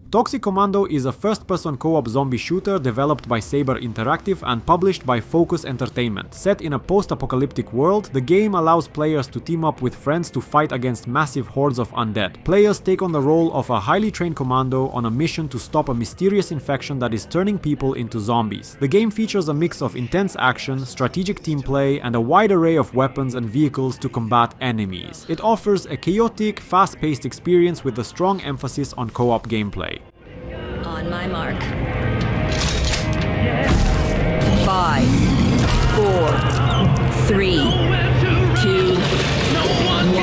Toxic Commando is a first-person co-op zombie shooter developed by Saber Interactive and published by Focus Entertainment. Set in a post-apocalyptic world, the game allows players to team up with friends to fight against massive hordes of undead. Players take on the role of a highly trained commando on a mission to stop a mysterious infection that is turning people into zombies. The game features a mix of intense action, strategic team play, and a wide array of weapons and vehicles to combat enemies. It offers a chaotic, fast-paced experience with a strong emphasis on co-op gameplay. On my mark. 5, 4, 3, 2, 1.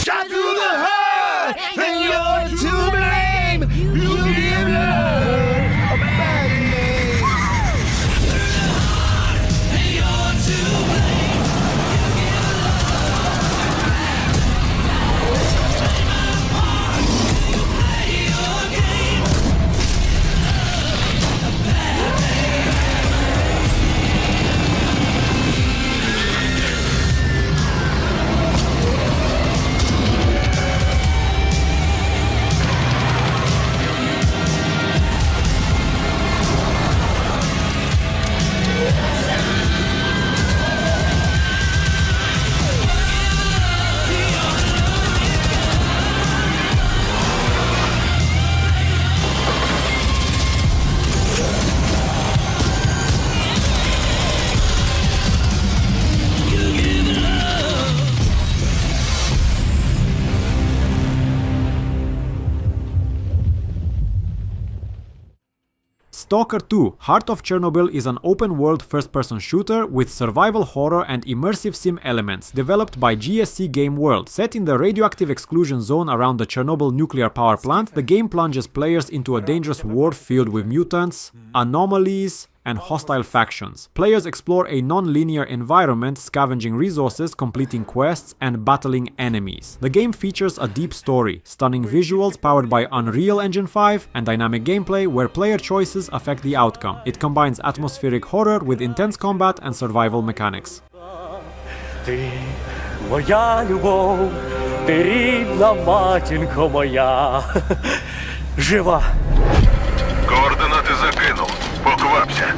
Shot through the heart, and you're to blame. You give love a bad name. And you're to blame. Stalker 2 Heart of Chernobyl is an open-world first-person shooter with survival horror and immersive sim elements developed by GSC Game World. Set in the radioactive exclusion zone around the Chernobyl nuclear power plant, the game plunges players into a dangerous war filled with mutants, anomalies, and hostile factions. Players explore a non-linear environment, scavenging resources, completing quests, and battling enemies. The game features a deep story, stunning visuals powered by Unreal Engine 5, and dynamic gameplay where player choices affect the outcome. It combines atmospheric horror with intense combat and survival mechanics. Ти моя любов, ти рідна матінко моя, жива. Координати закинув. Поквапся.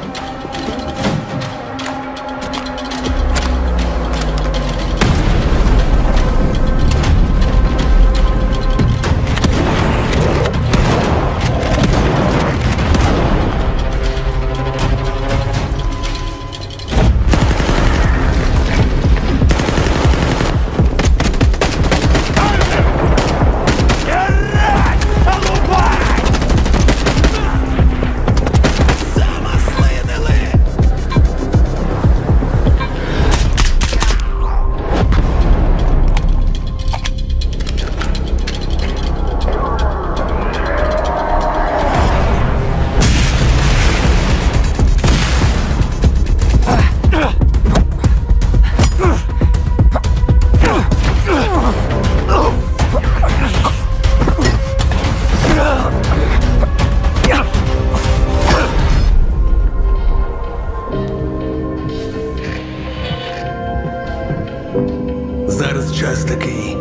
Зараз час такий.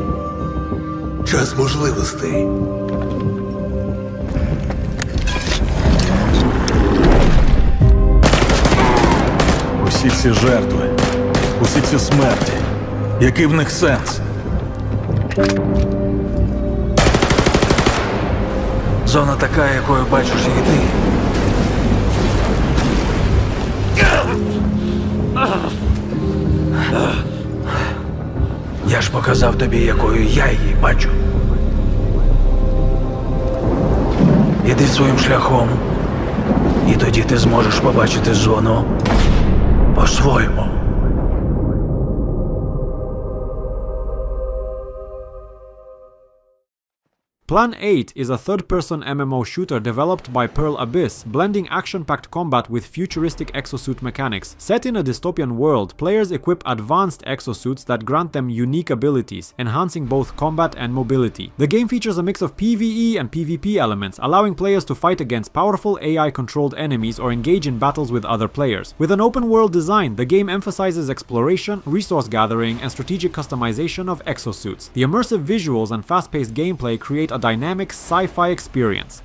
Час можливостей. Усі ці жертви, усі ці смерті. Який в них сенс? Зона така, якою бачиш її ти. Я ж показав тобі, якою я її бачу. Іди своїм шляхом, і тоді ти зможеш побачити зону по-своєму. Plan 8 is a third-person MMO shooter developed by Pearl Abyss, blending action-packed combat with futuristic exosuit mechanics. Set in a dystopian world, players equip advanced exosuits that grant them unique abilities, enhancing both combat and mobility. The game features a mix of PvE and PvP elements, allowing players to fight against powerful AI-controlled enemies or engage in battles with other players. With an open-world design, the game emphasizes exploration, resource gathering, and strategic customization of exosuits. The immersive visuals and fast-paced gameplay create a dynamic sci-fi experience.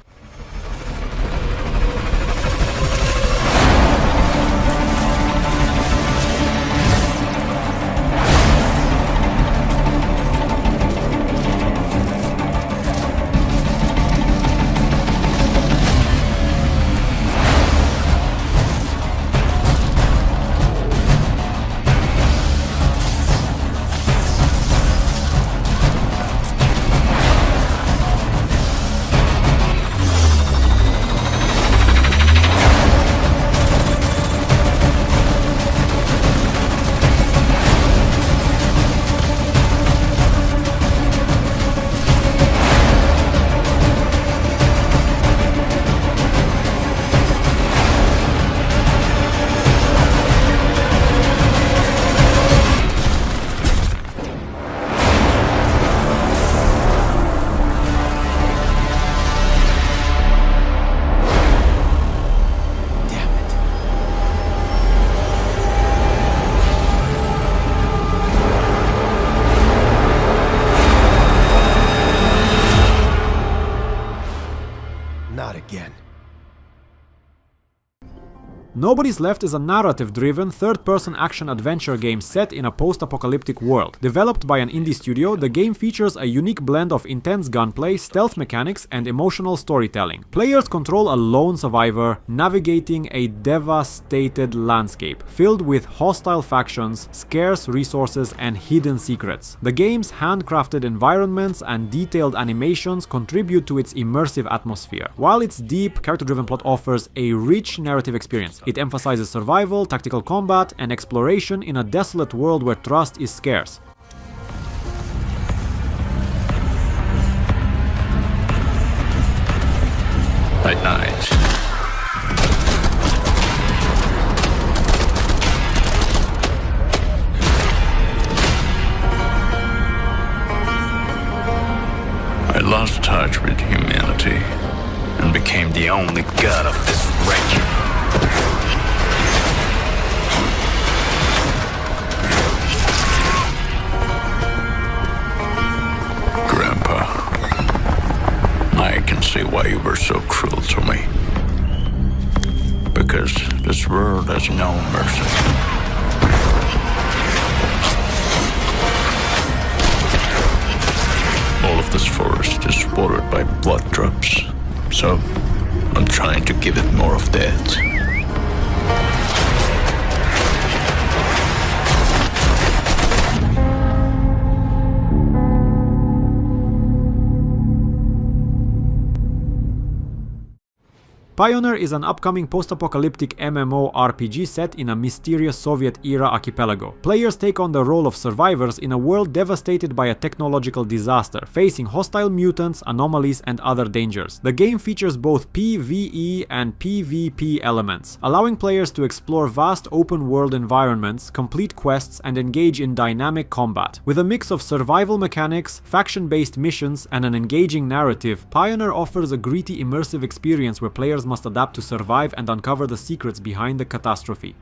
Not again. Nobody's Left is a narrative-driven, third-person action-adventure game set in a post-apocalyptic world. Developed by an indie studio, the game features a unique blend of intense gunplay, stealth mechanics, and emotional storytelling. Players control a lone survivor, navigating a devastated landscape, filled with hostile factions, scarce resources, and hidden secrets. The game's handcrafted environments and detailed animations contribute to its immersive atmosphere, while its deep, character-driven plot offers a rich narrative experience. It emphasizes survival, tactical combat, and exploration in a desolate world where trust is scarce. At night, I lost touch with humanity and became the only god of this wretch. Grandpa, I can see why you were so cruel to me. Because this world has no mercy. All of this forest is watered by blood drops. So, I'm trying to give it more of that. PIONER is an upcoming post-apocalyptic MMORPG set in a mysterious Soviet-era archipelago. Players take on the role of survivors in a world devastated by a technological disaster, facing hostile mutants, anomalies, and other dangers. The game features both PvE and PvP elements, allowing players to explore vast open-world environments, complete quests, and engage in dynamic combat. With a mix of survival mechanics, faction-based missions, and an engaging narrative, PIONER offers a gritty, immersive experience where players must adapt to survive and uncover the secrets behind the catastrophe.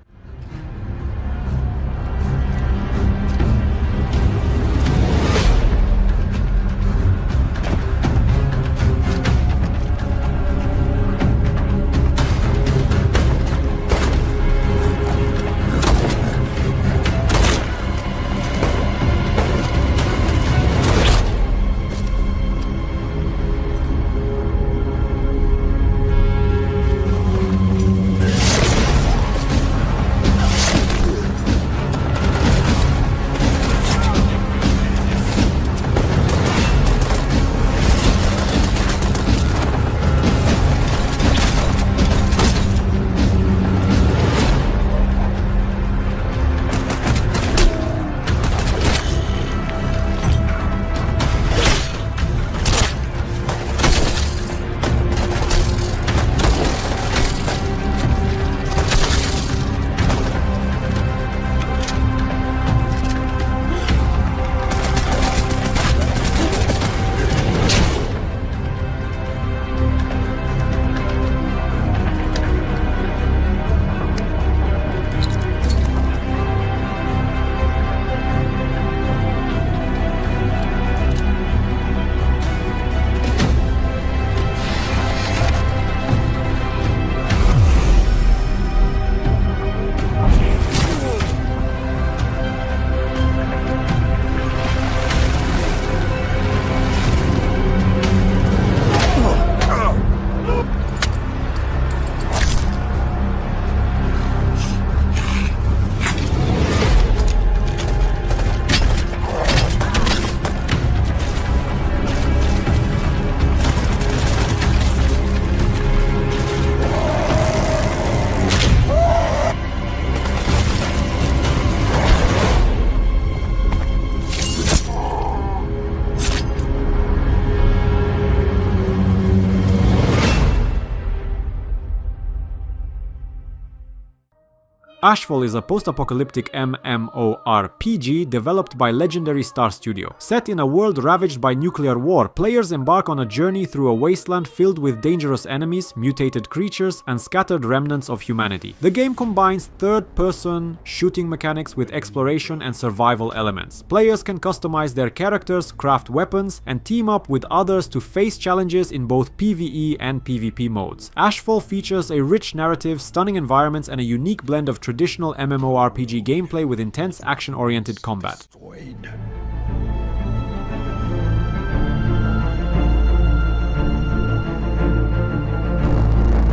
Ashfall is a post-apocalyptic MMORPG developed by legendary Star Studio. Set in a world ravaged by nuclear war, players embark on a journey through a wasteland filled with dangerous enemies, mutated creatures, and scattered remnants of humanity. The game combines third-person shooting mechanics with exploration and survival elements. Players can customize their characters, craft weapons, and team up with others to face challenges in both PvE and PvP modes. Ashfall features a rich narrative, stunning environments, and a unique blend of traditional MMORPG gameplay with intense action-oriented combat.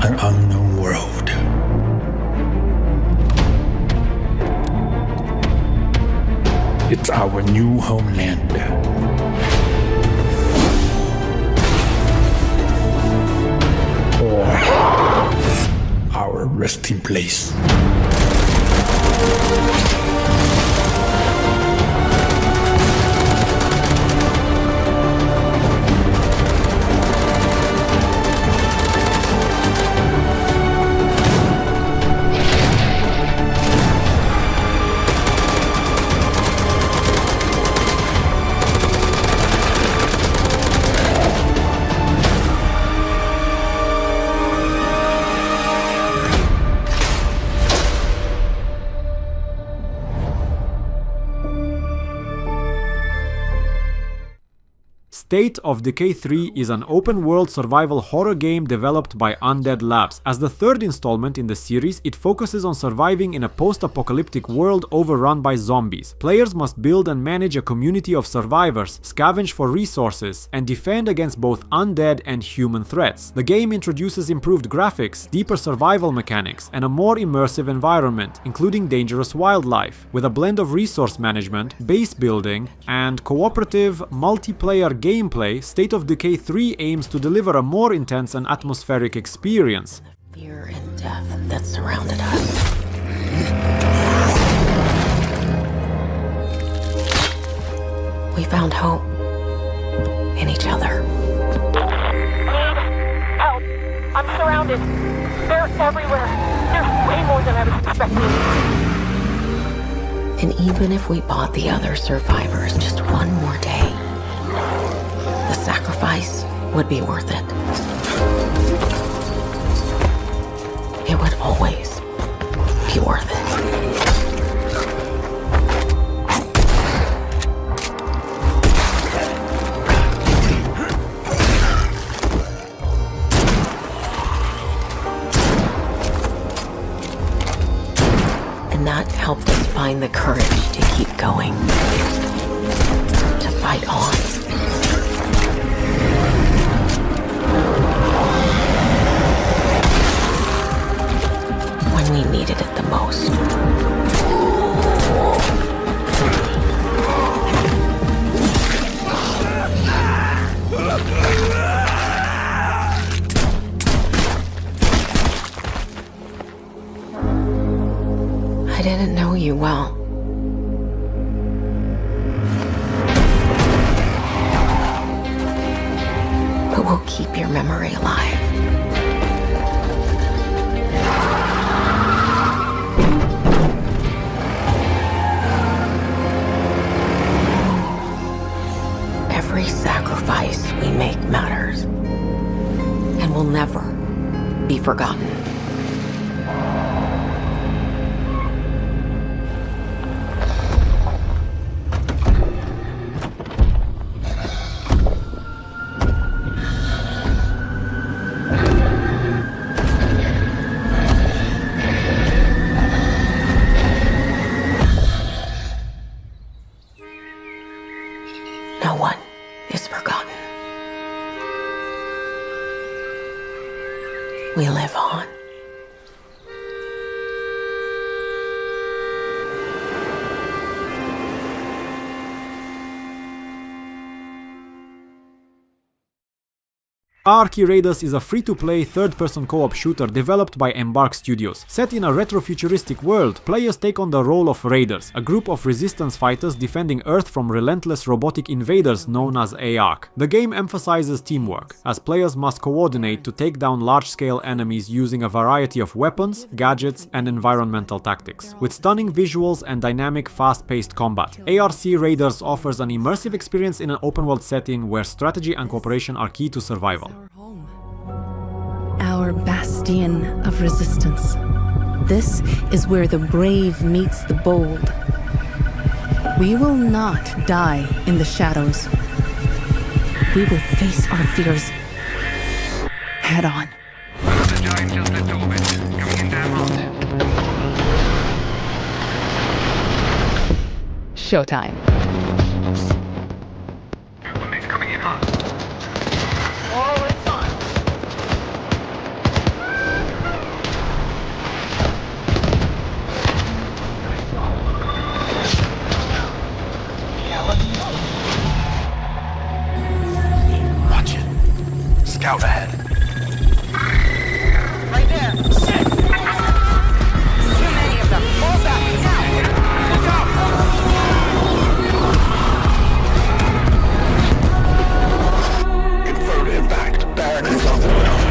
An unknown world. It's our new homeland. Or our resting place. State of Decay 3 is an open-world survival horror game developed by Undead Labs. As the third installment in the series, it focuses on surviving in a post-apocalyptic world overrun by zombies. Players must build and manage a community of survivors, scavenge for resources, and defend against both undead and human threats. The game introduces improved graphics, deeper survival mechanics, and a more immersive environment, including dangerous wildlife. With a blend of resource management, base building, and cooperative multiplayer gameplay, State of Decay 3 aims to deliver a more intense and atmospheric experience. Fear and death that surrounded us. We found hope in each other. Help! I'm surrounded. They're everywhere. There's way more than I was expecting. And even if we bought the other survivors just one more day, the sacrifice would be worth it. It would always be worth it. And that helped us find the courage to keep going, to fight on. We needed it the most. I didn't know you well. But we'll keep your memory alive. Every sacrifice we make matters and will never be forgotten. No one is forgotten. We live on. Arky Raiders is a free-to-play third-person co-op shooter developed by Embark Studios. Set in a retro-futuristic world, players take on the role of Raiders, a group of resistance fighters defending Earth from relentless robotic invaders known as ARC. The game emphasizes teamwork, as players must coordinate to take down large-scale enemies using a variety of weapons, gadgets, and environmental tactics. With stunning visuals and dynamic, fast-paced combat, ARC Raiders offers an immersive experience in an open-world setting where strategy and cooperation are key to survival. Our bastion of resistance. This is where the brave meets the bold. We will not die in the shadows. We will face our fears head on. The giant just left orbit. Coming in damn hot. Showtime. It's coming in hot. Oh, it's on. Watch it. Scout ahead. Right there. Shit! Too many of them. Fall back. Now. Look out! Confirmed impact. Baron is on the ground.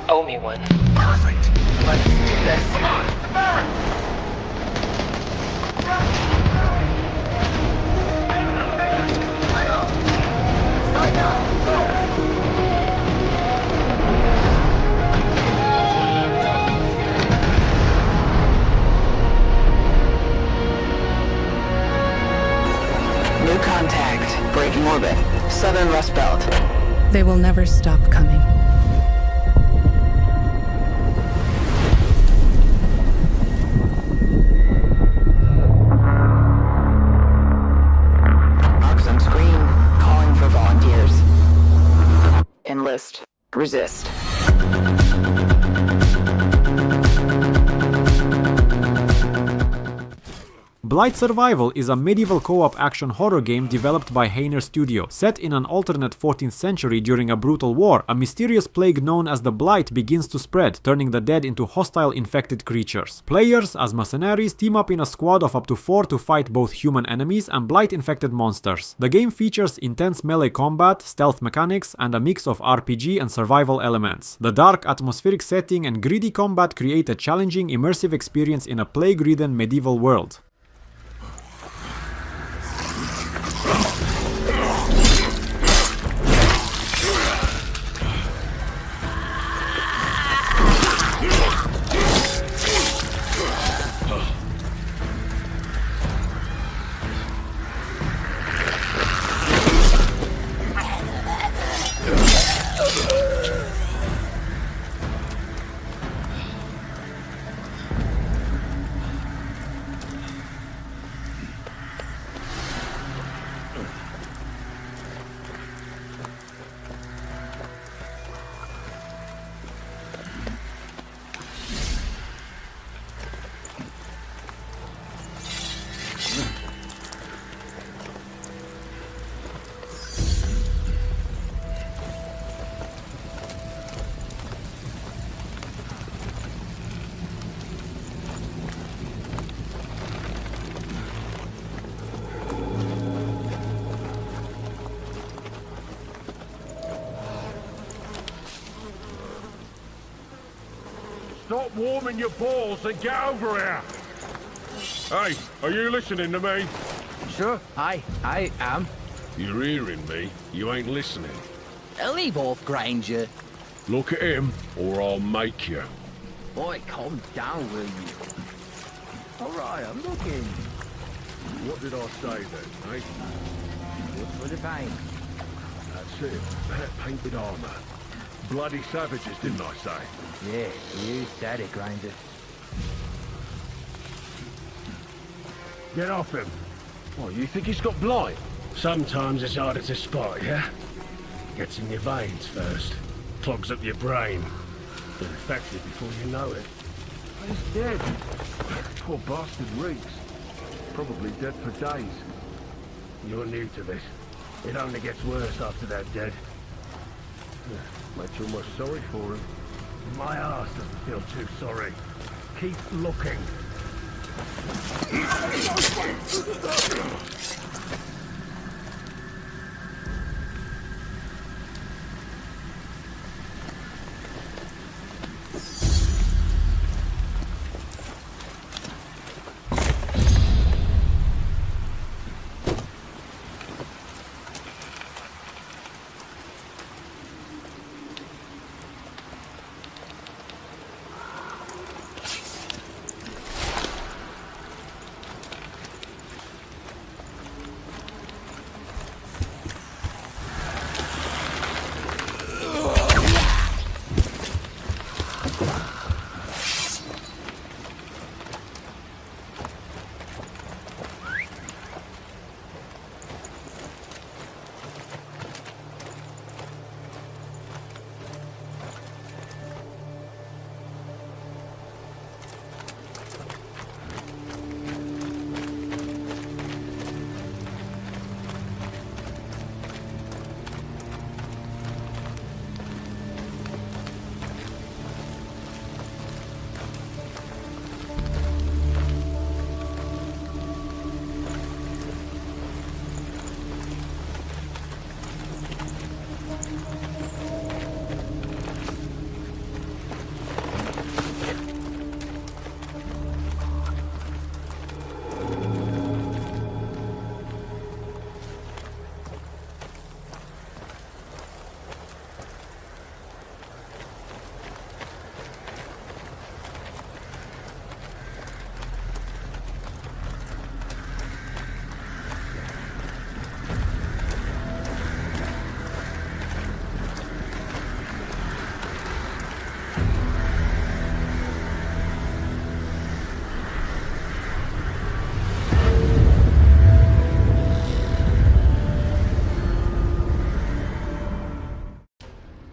Owe me one. Perfect. Let's do this. Come on, Baron! New contact. Breaking orbit. Southern Rust Belt. They will never stop coming. Marks on screen. Calling for volunteers. Enlist. Resist. Blight Survival is a medieval co-op action horror game developed by PIONER Studio. Set in an alternate 14th century during a brutal war, a mysterious plague known as the Blight begins to spread, turning the dead into hostile infected creatures. Players, as mercenaries, team up in a squad of up to 4 to fight both human enemies and Blight-infected monsters. The game features intense melee combat, stealth mechanics, and a mix of RPG and survival elements. The dark, atmospheric setting and gritty combat create a challenging, immersive experience in a plague-ridden medieval world. Stop warming your balls and get over here! Hey, are you listening to me? Sure, I am. You're hearing me. You ain't listening. Leave off, Granger. Look at him, or I'll make you. Boy, calm down, will you? Alright, I'm looking. What did I say then, eh? Good for the pain. That's it. That painted armor. Bloody savages, didn't I say? Yeah, you said it, Granger. Get off him. Oh, you think he's got blight? Sometimes it's harder to spot, yeah? Gets in your veins first. Clogs up your brain. Infected before you know it. He's dead. Poor bastard reeks. Probably dead for days. You're new to this. It only gets worse after they're dead. Makes you almost sorry for him. My ass doesn't feel too sorry. Keep looking.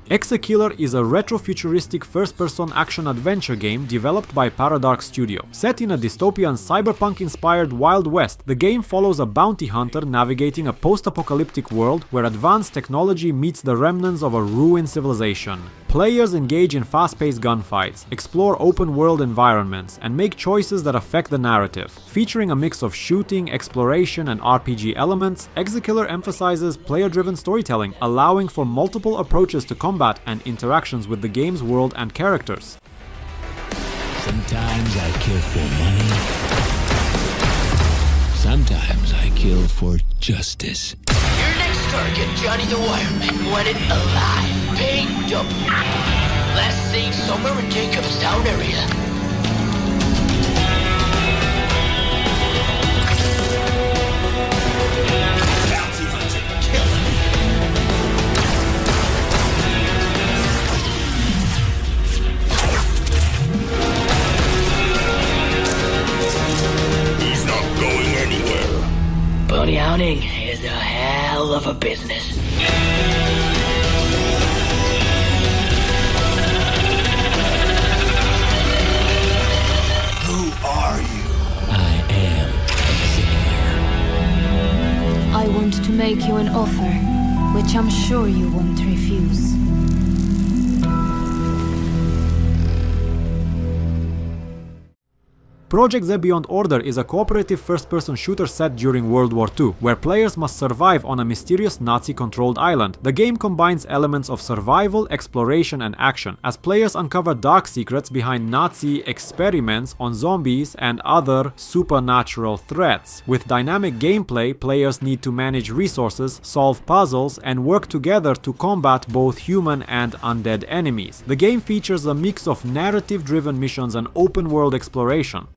ExeKiller is a retro-futuristic first-person action-adventure game developed by Paradark Studio. Set in a dystopian cyberpunk-inspired Wild West, the game follows a bounty hunter navigating a post-apocalyptic world where advanced technology meets the remnants of a ruined civilization. Players engage in fast-paced gunfights, explore open-world environments, and make choices that affect the narrative. Featuring a mix of shooting, exploration, and RPG elements, ExeKiller emphasizes player-driven storytelling, allowing for multiple approaches to combat and interactions with the game's world and characters. Sometimes I kill for money. Sometimes I kill for justice. Your next target, Johnny the Wireman, wanted alive, picked up. Last seen somewhere in Jacob's Town area. Bounty hunter, killer. He's not going anywhere. Bounty hunting is a hell of a business. Who are you? I am ExeKiller. I want to make you an offer, which I'm sure you won't refuse. Projekt Z Beyond Order is a cooperative first-person shooter set during World War II, where players must survive on a mysterious Nazi-controlled island. The game combines elements of survival, exploration, and action, as players uncover dark secrets behind Nazi experiments on zombies and other supernatural threats. With dynamic gameplay, players need to manage resources, solve puzzles, and work together to combat both human and undead enemies. The game features a mix of narrative-driven missions and open-world exploration.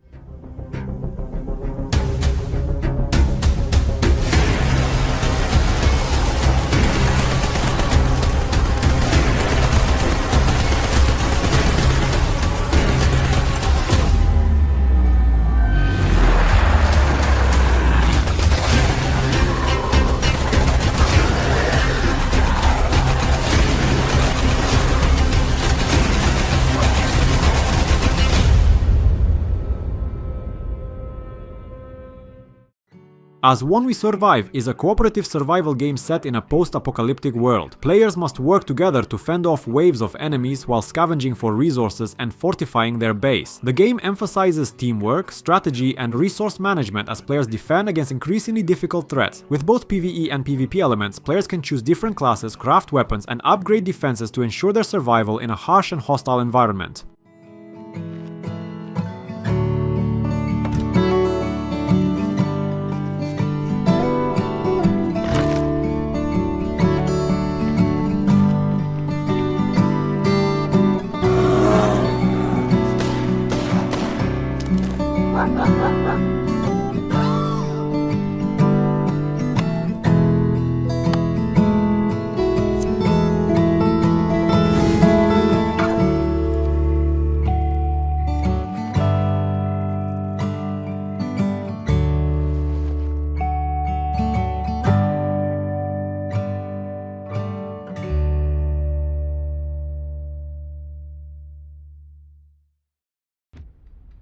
As One We Survive is a cooperative survival game set in a post-apocalyptic world. Players must work together to fend off waves of enemies while scavenging for resources and fortifying their base. The game emphasizes teamwork, strategy, and resource management as players defend against increasingly difficult threats. With both PvE and PvP elements, players can choose different classes, craft weapons, and upgrade defenses to ensure their survival in a harsh and hostile environment.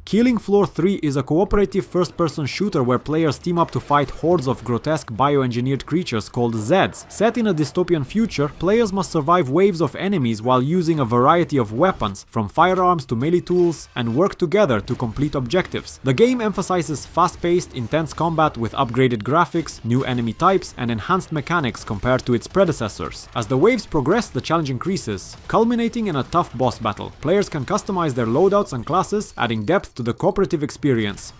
Killing Floor 3 is a cooperative first-person shooter where players team up to fight hordes of grotesque bioengineered creatures called Zeds. Set in a dystopian future, players must survive waves of enemies while using a variety of weapons, from firearms to melee tools, and work together to complete objectives. The game emphasizes fast-paced, intense combat with upgraded graphics, new enemy types, and enhanced mechanics compared to its predecessors. As the waves progress, the challenge increases, culminating in a tough boss battle. Players can customize their loadouts and classes, adding depth to the cooperative experience.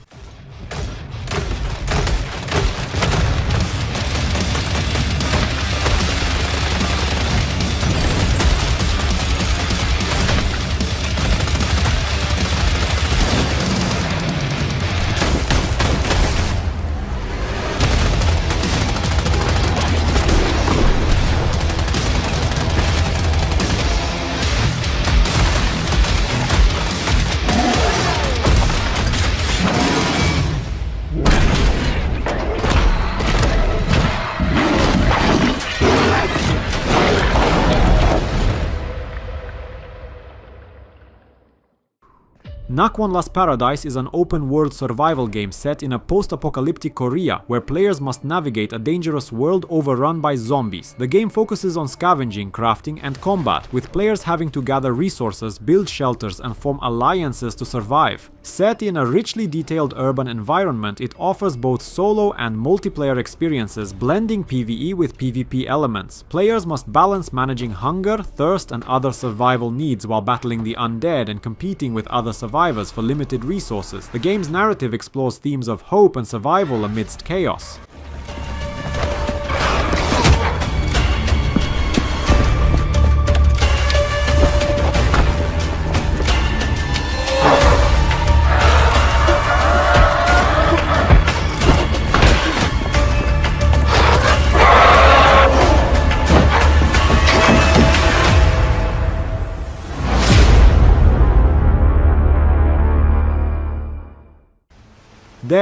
Nakwon Last Paradise is an open-world survival game set in a post-apocalyptic Korea where players must navigate a dangerous world overrun by zombies. The game focuses on scavenging, crafting, and combat, with players having to gather resources, build shelters, and form alliances to survive. Set in a richly detailed urban environment, it offers both solo and multiplayer experiences, blending PvE with PvP elements. Players must balance managing hunger, thirst, and other survival needs while battling the undead and competing with other survivors for limited resources. The game's narrative explores themes of hope and survival amidst chaos.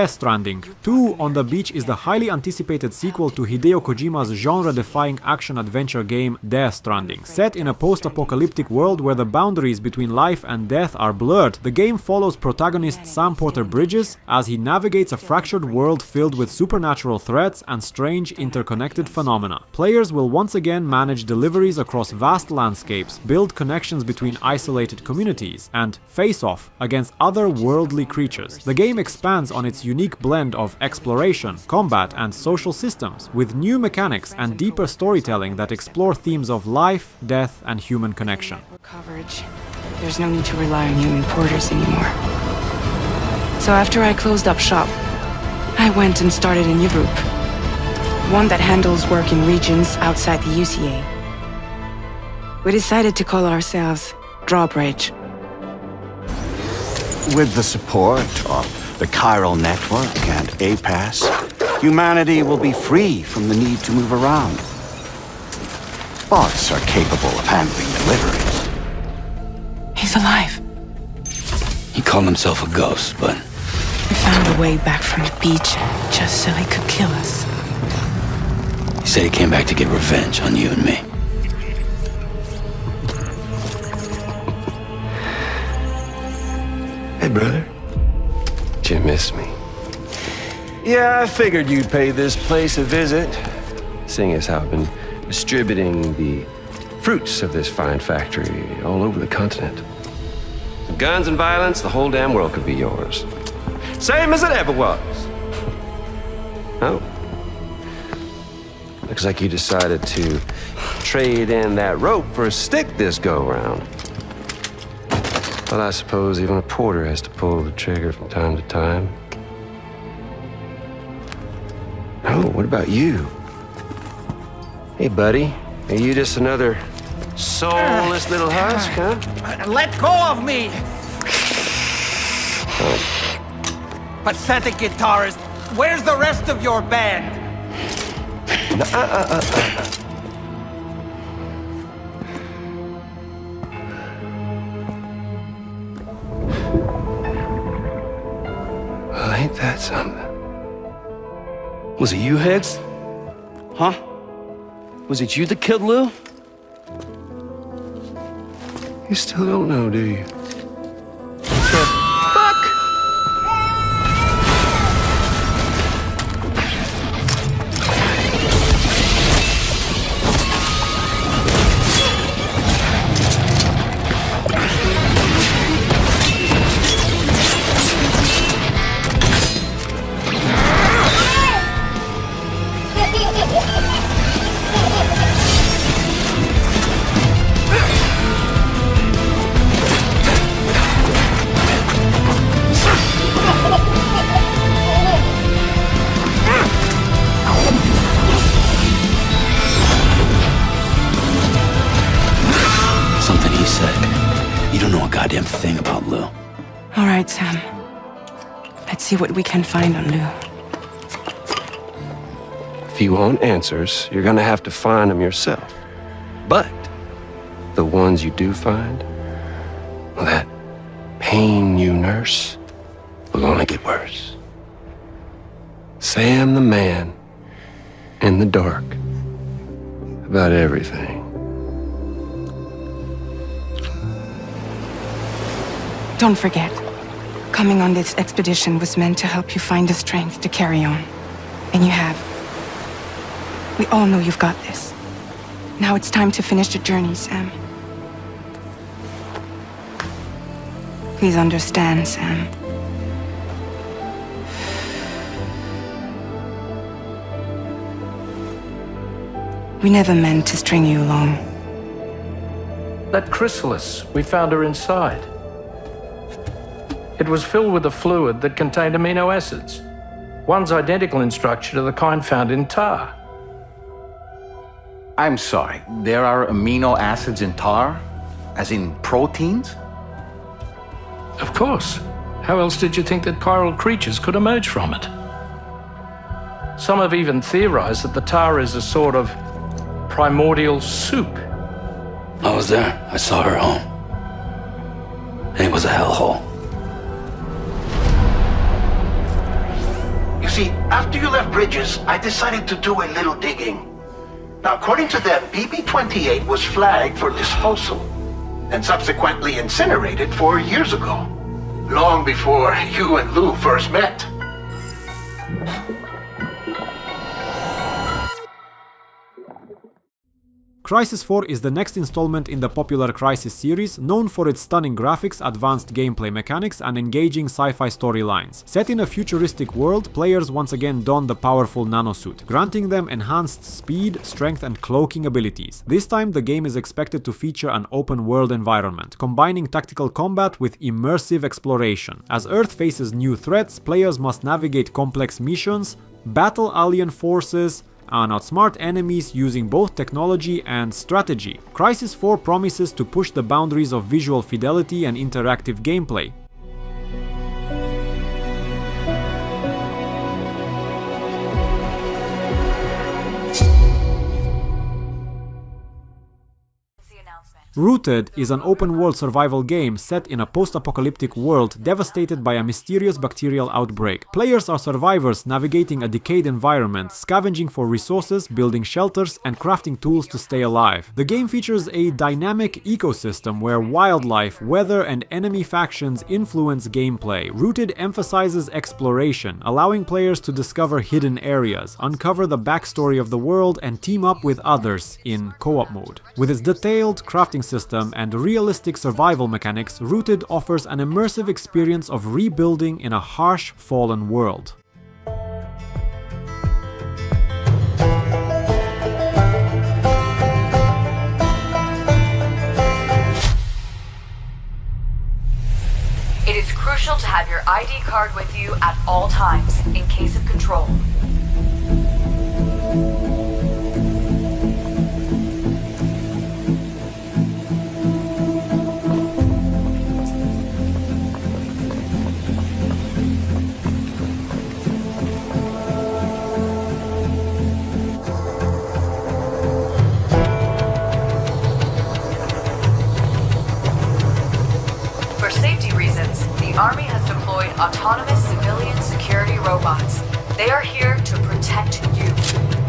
Stranding 2 on the Beach is the highly anticipated sequel to Hideo Kojima's genre-defying action-adventure game Death Stranding. Set in a post-apocalyptic world where the boundaries between life and death are blurred, the game follows protagonist Sam Porter Bridges as he navigates a fractured world filled with supernatural threats and strange interconnected phenomena. Players will once again manage deliveries across vast landscapes, build connections between isolated communities, and face off against other worldly creatures. The game expands on its unique blend of exploration, combat, and social systems, with new mechanics and deeper storytelling that explore themes of life, death, and human connection. Coverage. There's no need to rely on human porters anymore. So after I closed up shop, I went and started a new group. One that handles work in regions outside the UCA. We decided to call ourselves Drawbridge. With the support of the Chiral Network and APAS, humanity will be free from the need to move around. Bots are capable of handling deliveries. He's alive. He called himself a ghost, but We found a way back from the beach just so he could kill us. he said he came back to get revenge on you and me. Hey, brother. Did you miss me? Yeah, I figured you'd pay this place a visit, seeing as how I've been distributing the fruits of this fine factory all over the continent. With guns and violence, the whole damn world could be yours. Same as it ever was. Oh. Looks like you decided to trade in that rope for a stick this go-round. Well, I suppose even a porter has to pull the trigger from time to time. Oh, what about you? Hey, buddy. Are you just another soulless little husk, huh? Let go of me! Pathetic guitarist, where's the rest of your band? Well, ain't that something? Was it you, Higgs? Huh? Was it you that killed Lou? You still don't know, do you? Goddamn thing about Lou. All right, Sam. Let's see what we can find on Lou. If you want answers, you're gonna have to find them yourself. But the ones you do find, well, that pain you nurse will only get worse. Sam the man in the dark about everything. Don't forget, coming on this expedition was meant to help you find the strength to carry on. And you have. We all know you've got this. Now it's time to finish the journey, Sam. Please understand, Sam. We never meant to string you along. That chrysalis, we found her inside. It was filled with a fluid that contained amino acids. One's identical in structure to the kind found in tar. I'm sorry, there are amino acids in tar? As in proteins? Of course. How else did you think that chiral creatures could emerge from it? Some have even theorized that the tar is a sort of primordial soup. I was there. I saw her home. And it was a hellhole. You see, after you left Bridges, I decided to do a little digging. Now, according to them, BB-28 was flagged for disposal and subsequently incinerated 4 years ago, long before you and Lou first met. Crysis 4 is the next installment in the popular Crysis series, known for its stunning graphics, advanced gameplay mechanics, and engaging sci-fi storylines. Set in a futuristic world, players once again don the powerful nanosuit, granting them enhanced speed, strength, and cloaking abilities. This time the game is expected to feature an open-world environment, combining tactical combat with immersive exploration. As Earth faces new threats, players must navigate complex missions, battle alien forces, and outsmart enemies using both technology and strategy. Crysis 4 promises to push the boundaries of visual fidelity and interactive gameplay. The announcement. Rooted is an open-world survival game set in a post-apocalyptic world devastated by a mysterious bacterial outbreak. Players are survivors navigating a decayed environment, scavenging for resources, building shelters, and crafting tools to stay alive. The game features a dynamic ecosystem where wildlife, weather, and enemy factions influence gameplay. Rooted emphasizes exploration, allowing players to discover hidden areas, uncover the backstory of the world, and team up with others in co-op mode. With its detailed crafting system and realistic survival mechanics, Rooted offers an immersive experience of rebuilding in a harsh, fallen world. It is crucial to have your ID card with you at all times in case of control. For safety reasons, the Army has deployed autonomous civilian security robots. They are here to protect you.